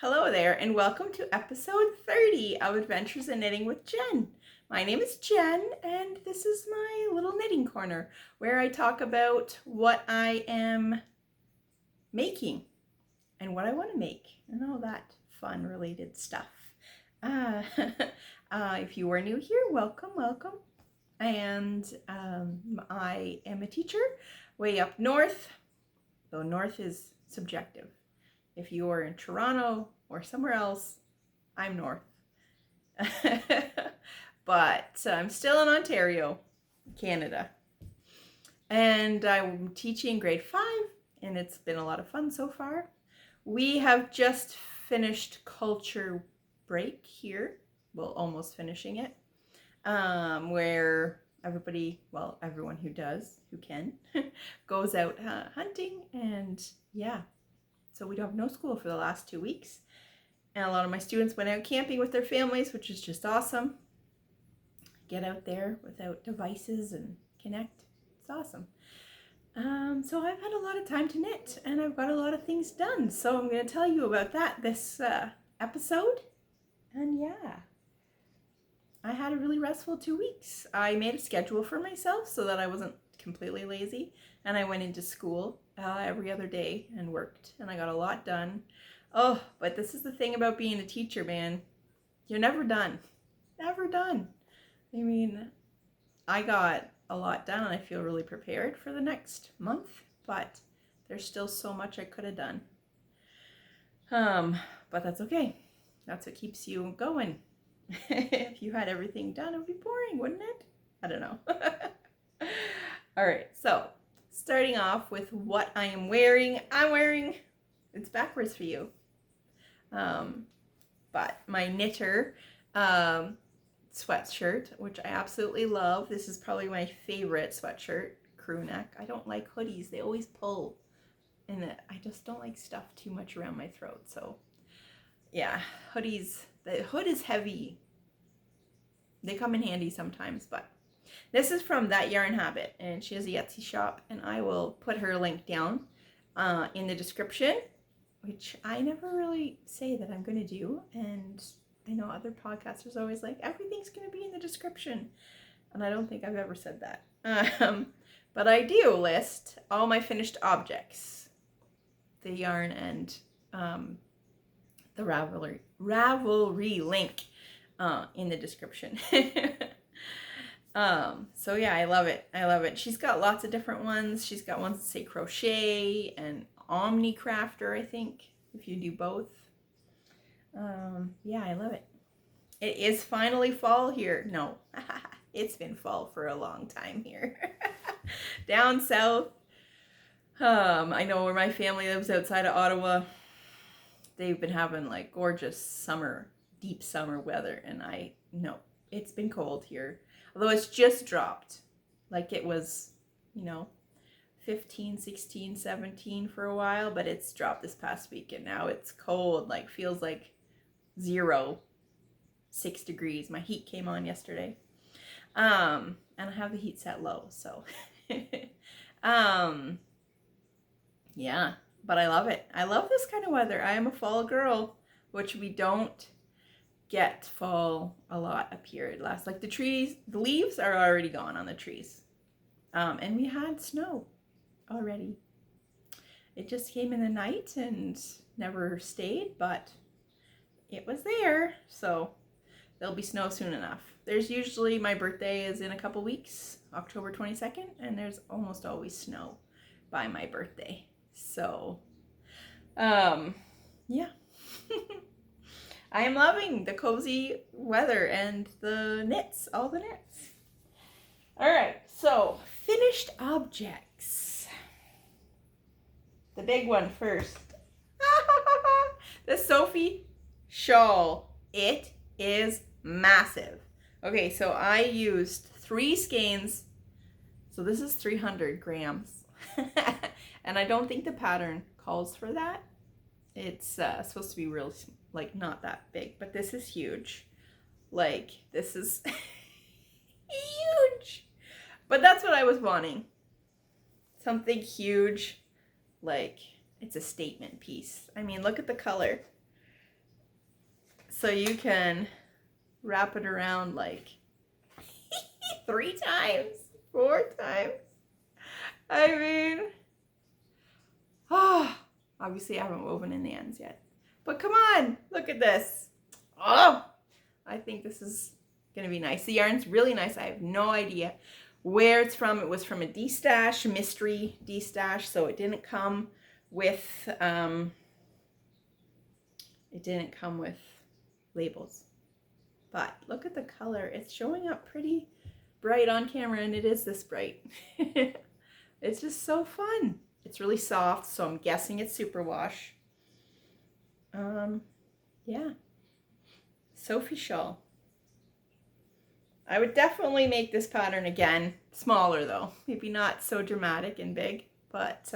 Hello there, and welcome to episode 30 of Adventures in Knitting with Jen. My name is Jen, and this is my little knitting corner where I talk about what I am making and what I want to make and all that fun related stuff. If you are new here, welcome. And I am a teacher way up north, though north is subjective. If you are in Toronto or somewhere else, I'm north. But I'm still in Ontario, Canada. And I'm teaching grade 5, and it's been a lot of fun so far. We have just finished culture break here. Well, almost finishing it. Where everyone who can, goes out hunting, and yeah. So we don't have no school for the last 2 weeks. And a lot of my students went out camping with their families, which is just awesome. Get out there without devices and connect. It's awesome. So I've had a lot of time to knit, and I've got a lot of things done. So I'm going to tell you about that this episode. And yeah, I had a really restful 2 weeks. I made a schedule for myself so that I wasn't completely lazy, and I went into school every other day and worked, and I got a lot done. Oh, but this is the thing about being a teacher, man. You're never done. Never done. I mean, I got a lot done, and I feel really prepared for the next month, but there's still so much I could have done. But that's okay. That's what keeps you going. If you had everything done, it would be boring, wouldn't it? I don't know. All right, so starting off with what I am wearing. It's backwards for you. But my knitter sweatshirt, which I absolutely love. This is probably my favorite sweatshirt, crew neck. I don't like hoodies. They always pull. And I just don't like stuff too much around my throat. So yeah, hoodies, the hood is heavy. They come in handy sometimes, but this is from That Yarn Habit, and she has a Etsy shop, and I will put her link down in the description, which I never really say that I'm going to do, and I know other podcasters are always like, everything's going to be in the description, and I don't think I've ever said that. But I do list all my finished objects, the yarn and the Ravelry link in the description. So yeah, I love it. She's got lots of different ones. She's got ones that say crochet and omni crafter, I think, if you do both. Yeah, I love it. It is finally fall here. No, it's been fall for a long time here. Down south. I know where my family lives outside of Ottawa. They've been having like gorgeous summer, deep summer weather, and I know it's been cold here. Although it's just dropped. Like it was, 15, 16, 17 for a while, but it's dropped this past week, and now it's cold, like feels like 6 degrees. My heat came on yesterday. And I have the heat set low, so yeah, but I love it. I love this kind of weather. I am a fall girl, which we don't get fall a lot up here. It lasts like the leaves are already gone on the trees. And we had snow already. It just came in the night and never stayed, but it was there. So there'll be snow soon enough. There's usually, my birthday is in a couple weeks, October 22nd, and there's almost always snow by my birthday. So, yeah. I am loving the cozy weather and the knits, all the knits. All right, so finished objects. The big one first. The Sophie Shawl. It is massive. Okay, so I used 3 skeins. So this is 300 grams. And I don't think the pattern calls for that. It's supposed to be real, like not that big, but this is huge. Like this is huge. But that's what I was wanting. Something huge, like it's a statement piece. I mean, look at the color. So you can wrap it around like 3 times, 4 times. I mean, obviously I haven't woven in the ends yet. But come on, look at this. Oh, I think this is going to be nice. The yarn's really nice. I have no idea where it's from. It was from a D-stash, mystery D-stash, so it didn't come with labels. But look at the color. It's showing up pretty bright on camera, and it is this bright. It's just so fun. It's really soft, so I'm guessing it's superwash. Yeah. Sophie Shawl. I would definitely make this pattern again. Smaller though. Maybe not so dramatic and big. But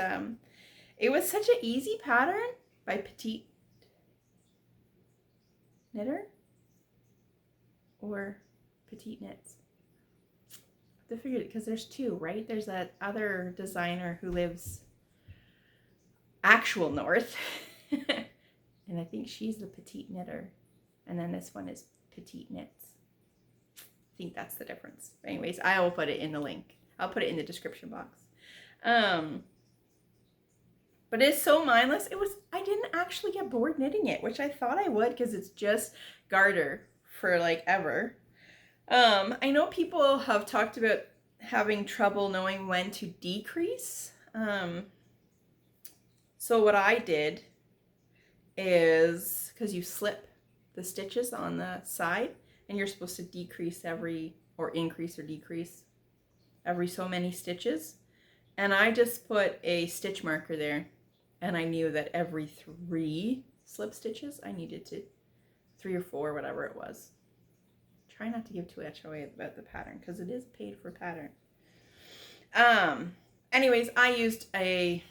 it was such an easy pattern by PetiteKnit. Or PetiteKnit. I figured it because there's 2, right? There's that other designer who lives actual north. And I think she's the petite knitter. And then this one is PetiteKnit. I think that's the difference. Anyways, I will put it in the link. I'll put it in the description box. But it's so mindless. I didn't actually get bored knitting it, which I thought I would because it's just garter for like ever. I know people have talked about having trouble knowing when to decrease. So what I did is, because you slip the stitches on the side, and you're supposed to decrease increase or decrease every so many stitches. And I just put a stitch marker there, and I knew that every 3 slip stitches I needed to, 3 or 4, whatever it was. Try not to give too much away about the pattern because it is paid for pattern. Anyways, I used a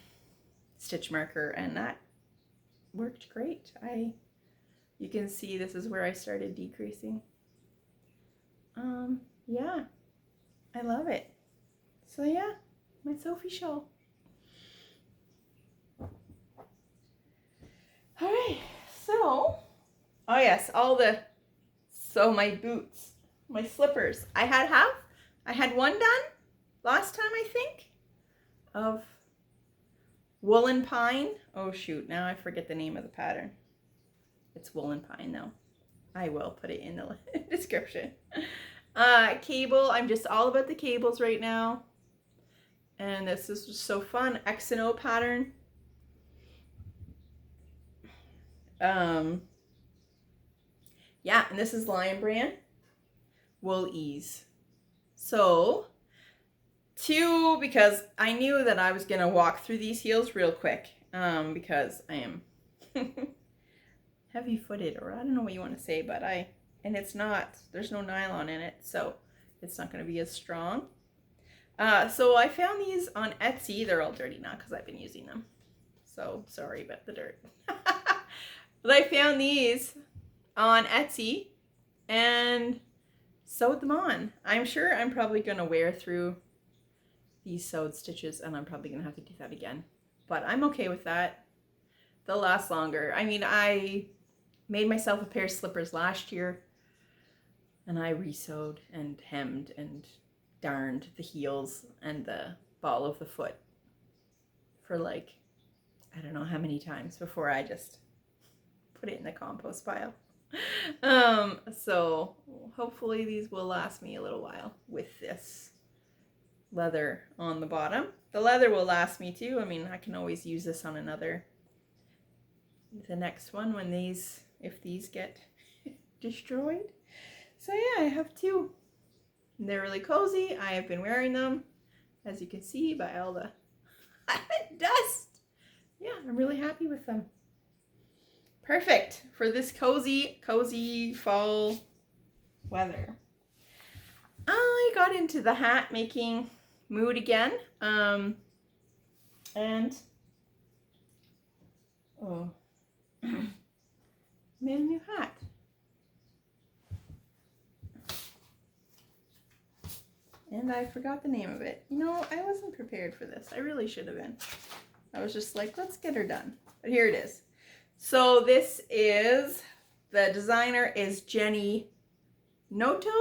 stitch marker and that worked great. You can see this is where I started decreasing. Yeah, I love it. So yeah, my Sophie Shawl. All right, so, oh yes, so my boots, my slippers. I had one done last time, I think, of woolen pine. Oh shoot, now I forget the name of the pattern. It's woolen pine though. I will put it in the description. Cable, I'm just all about the cables right now. And this is just so fun. X and O pattern. Yeah, and this is Lion Brand Wool Ease. So, 2, because I knew that I was going to walk through these heels real quick, because I am heavy-footed, or I don't know what you want to say, but and it's not, there's no nylon in it, so it's not going to be as strong. So I found these on Etsy. They're all dirty now because I've been using them. So sorry about the dirt. But I found these on Etsy and sewed them on. I'm sure I'm probably going to wear through these sewed stitches and I'm probably going to have to do that again. But I'm okay with that. They'll last longer. I mean, I made myself a pair of slippers last year and I re-sewed and hemmed and darned the heels and the ball of the foot for like, I don't know how many times before I just put it in the compost pile. So hopefully these will last me a little while with this leather on the bottom. The leather will last me too. I mean, I can always use this on the next one when if these get destroyed. So yeah, I have 2. They're really cozy. I have been wearing them, as you can see by all the dust. Yeah, I'm really happy with them. Perfect for this cozy fall weather. I got into the hat making mood again. And made a new hat. And I forgot the name of it. You know, I wasn't prepared for this. I really should have been. I was just like, let's get her done. But here it is. So this is The designer is Jenny Noto,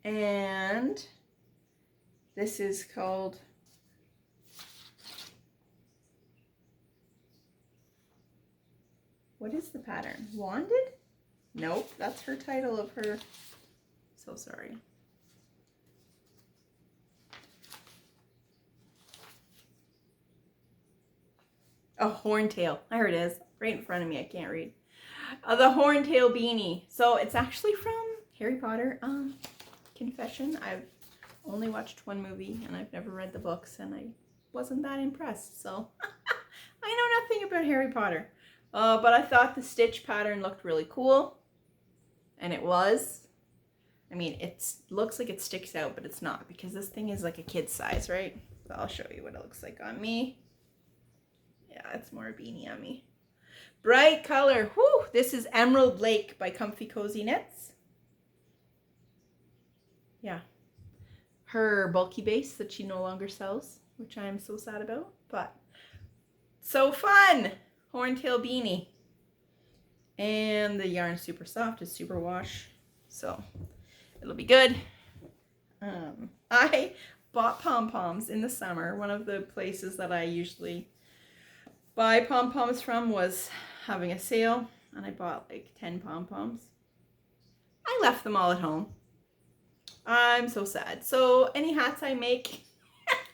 and this is called what is the pattern? Wanded? Nope, that's her title of her. So sorry. Oh, Horntail. There it is. Right in front of me. I can't read. The Horntail Beanie. So it's actually from Harry Potter. Confession. I've only watched one movie and I've never read the books and I wasn't that impressed. So I know nothing about Harry Potter. But I thought the stitch pattern looked really cool. And it was. I mean, it looks like it sticks out, but it's not because this thing is like a kid's size, right? So I'll show you what it looks like on me. Yeah, it's more beanie on me. Bright color. Whew! This is Emerald Lake by Comfy Cozy Knits. Yeah. Her bulky base that she no longer sells, which I am so sad about. But so fun! Horntail beanie. And the yarn's super soft. It's super wash. So it'll be good. I bought pom-poms in the summer. One of the places that I usually buy pom-poms from was having a sale, and I bought like 10 pom-poms. I left them all at home. I'm so sad. So any hats I make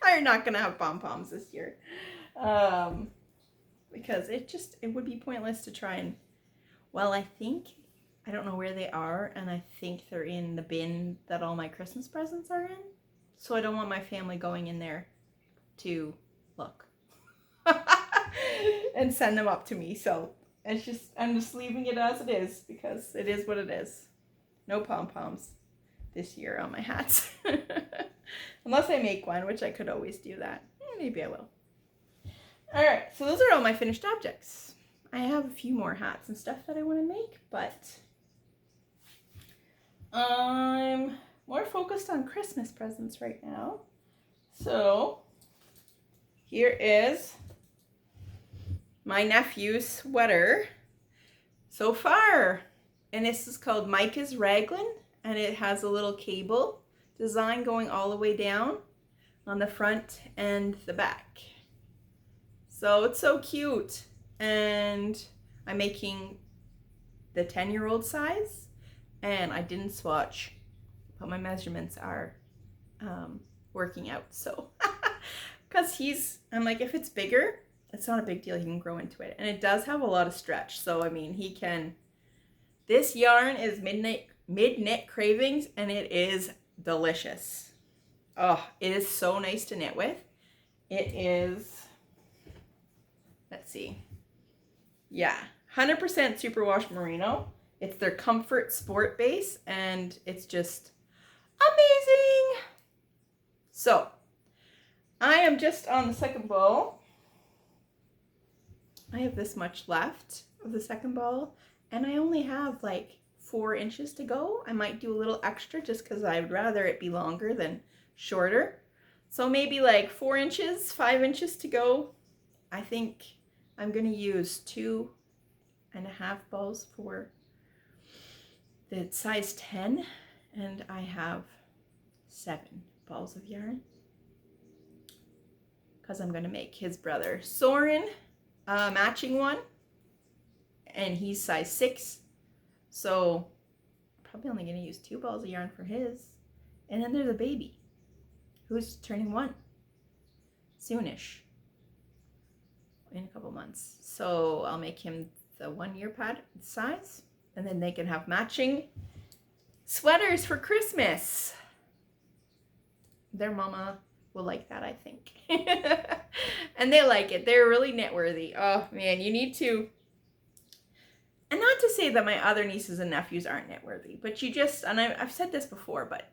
are not gonna have pom-poms this year, because it would be pointless to try and, well, I don't know where they are, and I think they're in the bin that all my Christmas presents are in, so I don't want my family going in there to look and send them up to me. So I'm just leaving it as it is because it is what it is. No pom-poms this year on my hats. Unless I make one, which I could always do that. Maybe I will. Alright, so those are all my finished objects. I have a few more hats and stuff that I want to make, but I'm more focused on Christmas presents right now. So here is my nephew's sweater so far, and this is called Micah's Raglan, and it has a little cable design going all the way down on the front and the back. So it's so cute, and I'm making the 10-year-old size, and I didn't swatch, but my measurements are working out. So because I'm like, if it's bigger, it's not a big deal. He can grow into it. And it does have a lot of stretch. So, I mean, he can... This yarn is Mid-Knit Cravings, and it is delicious. Oh, it is so nice to knit with. It is... Let's see. Yeah, 100% superwash merino. It's their Comfort Sport base, and it's just amazing. So, I am just on the second ball. I have this much left of the second ball, and I only have like 4 inches to go. I might do a little extra just because I'd rather it be longer than shorter. So maybe like 4 inches, 5 inches to go. I think I'm going to use 2.5 balls for the size 10, and I have 7 balls of yarn because I'm going to make his brother Soren matching one, and he's size 6, so I'm probably only going to use 2 balls of yarn for his. And then there's a baby who's turning 1 soonish, in a couple months, so I'll make him the 1-year pad size, and then they can have matching sweaters for Christmas. Their mama will like that, I think. And they like it. They're really knit worthy. Oh man, you need to, and not to say that my other nieces and nephews aren't knit worthy, but you just, and I've said this before, but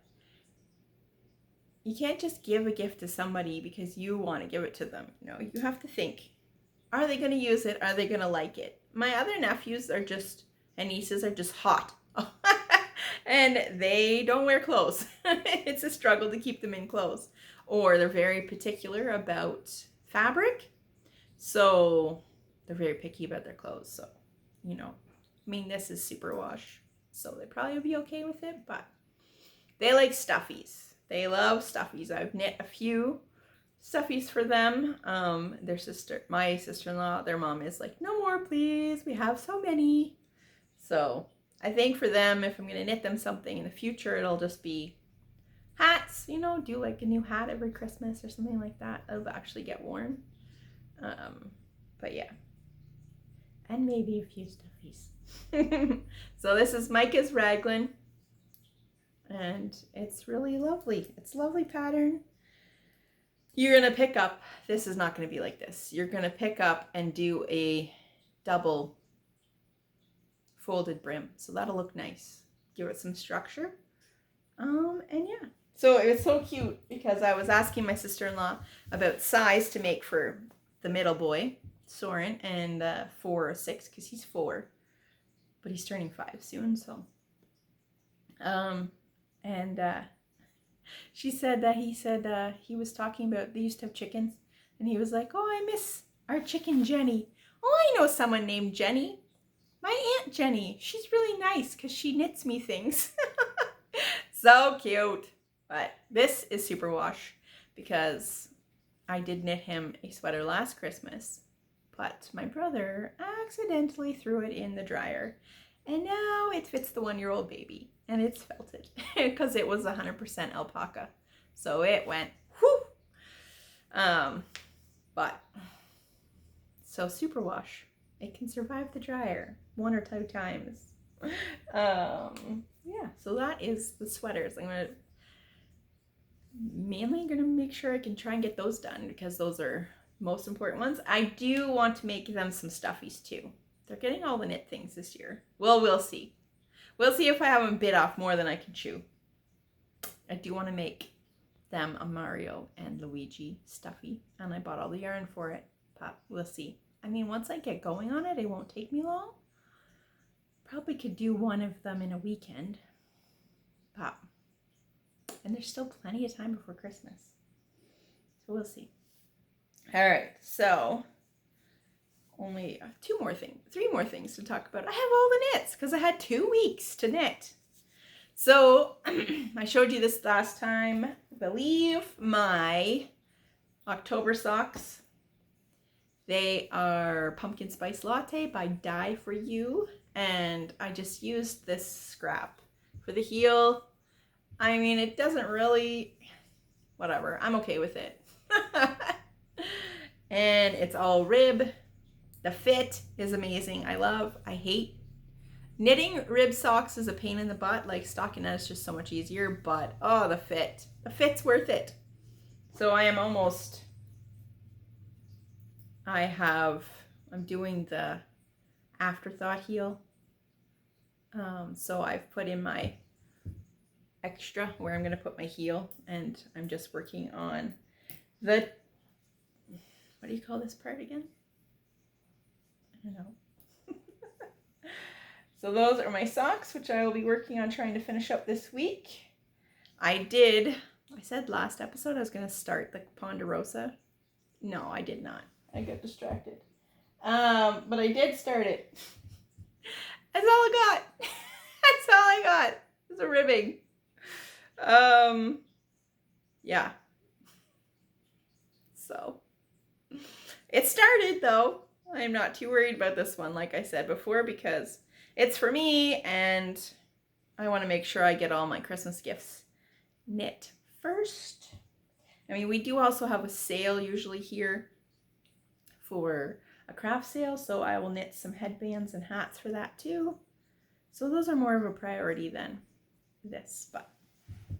you can't just give a gift to somebody because you want to give it to them. You know, you have to think, are they going to use it? Are they going to like it? My other nephews are just, and nieces are just hot. And they don't wear clothes. It's a struggle to keep them in clothes. Or they're very particular about fabric. So they're very picky about their clothes. So, you know, I mean, this is superwash, so they probably would be okay with it, but they like stuffies. They love stuffies. I've knit a few stuffies for them. My sister-in-law, their mom is like, no more, please. We have so many. So I think for them, if I'm going to knit them something in the future, it'll just be hats, you know, do like a new hat every Christmas or something like that. It'll actually get worn. But yeah. And maybe a few stuffies. So this is Micah's raglan. And it's really lovely. It's a lovely pattern. You're going to pick up, this is not going to be like this. You're going to pick up and do a double folded brim. So that'll look nice. Give it some structure. And yeah. So it was so cute because I was asking my sister-in-law about size to make for the middle boy, Soren, and 4 or 6 because he's 4. But he's turning 5 soon, so. She said that he was talking about they used to have chickens, and he was like, oh, I miss our chicken Jenny. Oh, I know someone named Jenny. My Aunt Jenny. She's really nice because she knits me things. So cute. But this is superwash because I did knit him a sweater last Christmas, but my brother accidentally threw it in the dryer, and now it fits the 1-year-old baby. And it's felted because it was 100% alpaca. So it went, whoo! But, so superwash. It can survive the dryer 1 or 2 times. Yeah, so that is the sweaters. I'm mainly gonna make sure I can try and get those done because those are most important ones. I do want to make them some stuffies too. They're getting all the knit things this year. Well, we'll see. We'll see if I have them bit off more than I can chew. I do want to make them a Mario and Luigi stuffy, and I bought all the yarn for it, but we'll see. I mean, once I get going on it, it won't take me long. Probably could do one of them in a weekend, but, and there's still plenty of time before Christmas, so we'll see. All right, so only 3 more things to talk about. I have all the knits because I had 2 weeks to knit. So I showed you this last time. I believe my October socks. They are Pumpkin Spice Latte by Dye For You. And I just used this scrap for the heel. I mean, it doesn't really, whatever. I'm okay with it. And it's all rib. The fit is amazing. I hate knitting rib socks is a pain in the butt. Like stockinette is just so much easier, but oh, the fit's worth it. So I'm doing the afterthought heel. So I've put in my extra where I'm going to put my heel, and I'm just working on what do you call this part again? I don't know. So those are my socks, which I will be working on trying to finish up this week. I said last episode I was going to start the Ponderosa. No, I did not. I got distracted. But I did start it. That's all I got. That's all I got. It's a ribbing. Yeah. So it started though. I'm not too worried about this one, like I said before, because it's for me and I want to make sure I get all my Christmas gifts knit first. I mean, we do also have a sale usually here for a craft sale, so I will knit some headbands and hats for that too. So those are more of a priority than this, but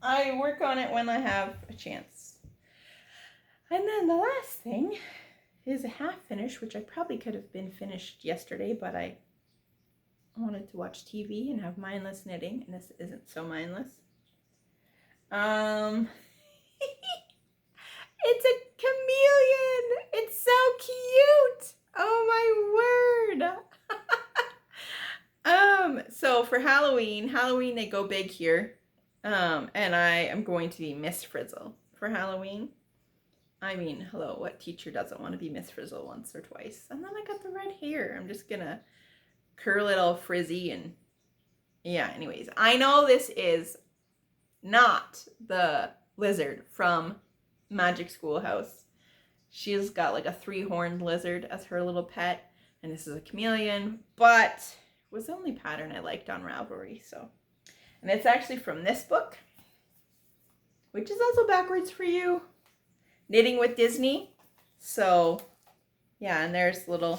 I work on it when I have a chance. And then the last thing is a half finish, which I probably could have been finished yesterday, but I wanted to watch TV and have mindless knitting, and this isn't so mindless. It's a chameleon. It's so cute. Oh my word. So for Halloween they go big here. And I am going to be Miss Frizzle for Halloween. I mean, hello, what teacher doesn't want to be Miss Frizzle once or twice? And then I got the red hair. I'm just gonna curl it all frizzy and yeah, anyways. I know this is not the lizard from Magic Schoolhouse. She's got like a 3-horned lizard as her little pet, and this is a chameleon, but it was the only pattern I liked on Ravelry, so. And it's actually from this book, which is also backwards for you, Knitting with Disney. So, yeah, and there's the,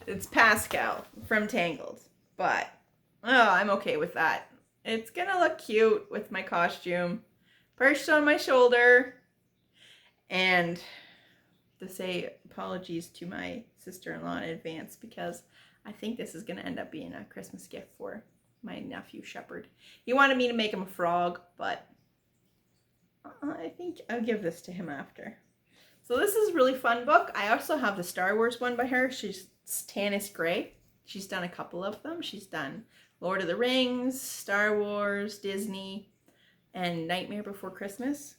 it's Pascal from Tangled, but, oh, I'm okay with that. It's gonna look cute with my costume perched on my shoulder. And to say apologies to my sister-in-law in advance, because I think this is gonna end up being a Christmas gift for my nephew Shepherd. He wanted me to make him a frog, but I think I'll give this to him after. So this is a really fun book. I also have the Star Wars one by her. She's Tanis Gray. She's done a couple of them. She's done Lord of the Rings, Star Wars, Disney, and Nightmare Before Christmas.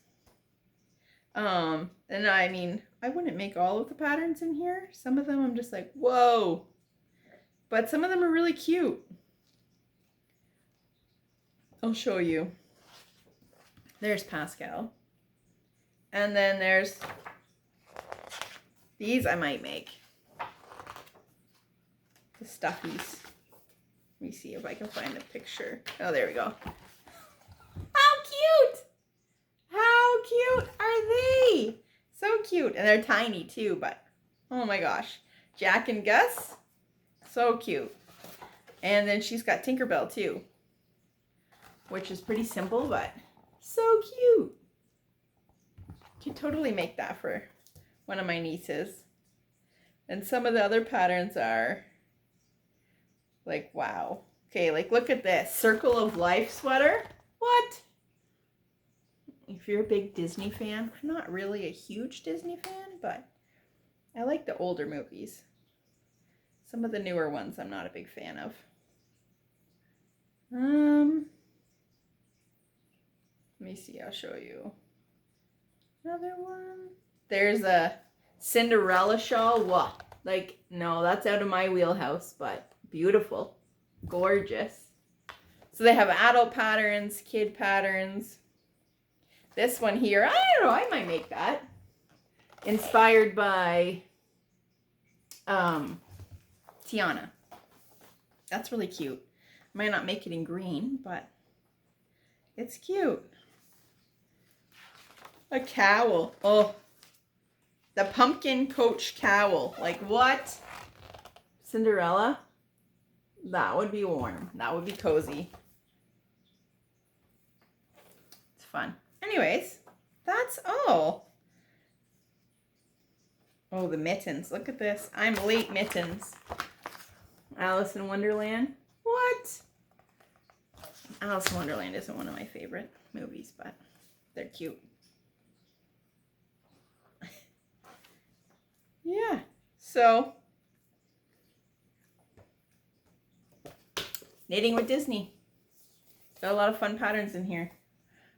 And I mean, I wouldn't make all of the patterns in here. Some of them I'm just like, whoa. But some of them are really cute. I'll show you. There's Pascal. And then there's these I might make. The stuffies. Let me see if I can find a picture. Oh, there we go. How cute! How cute are they? So cute. And they're tiny too, but oh my gosh. Jack and Gus. So cute. And then she's got Tinkerbell too, which is pretty simple, but so cute. Could totally make that for one of my nieces. And some of the other patterns are like, wow. Okay, like look at this. Circle of Life sweater. What? If you're a big Disney fan, I'm not really a huge Disney fan, but I like the older movies. Some of the newer ones I'm not a big fan of. Let me see, I'll show you. Another one. There's a Cinderella shawl. Whoa. Like, no, that's out of my wheelhouse, but beautiful. Gorgeous. So they have adult patterns, kid patterns. This one here, I don't know, I might make that. Inspired by Tiana. That's really cute. Might not make it in green, but it's cute. A cowl. Oh, the pumpkin coach cowl. Like what? Cinderella? That would be warm. That would be cozy. It's fun. Anyways, that's all. Oh, the mittens. Look at this. I'm late mittens. Alice in Wonderland. What? Alice in Wonderland isn't one of my favorite movies, but they're cute. Yeah, so knitting with Disney. Got a lot of fun patterns in here.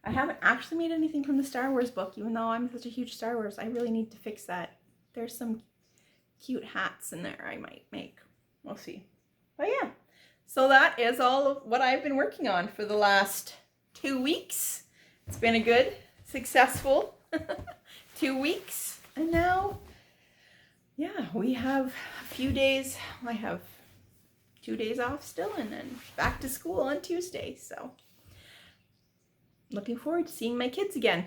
I haven't actually made anything from the Star Wars book, even though I'm such a huge Star Wars. I really need to fix that. There's some cute hats in there I might make. We'll see. But yeah, so that is all of what I've been working on for the last 2 weeks. It's been a good, successful 2 weeks. And now, yeah, we have a few days. I have 2 days off still, and then back to school on Tuesday. So looking forward to seeing my kids again.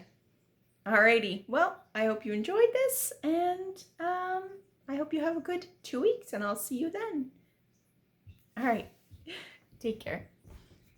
Alrighty, well, I hope you enjoyed this, and I hope you have a good 2 weeks, and I'll see you then. Alright, take care.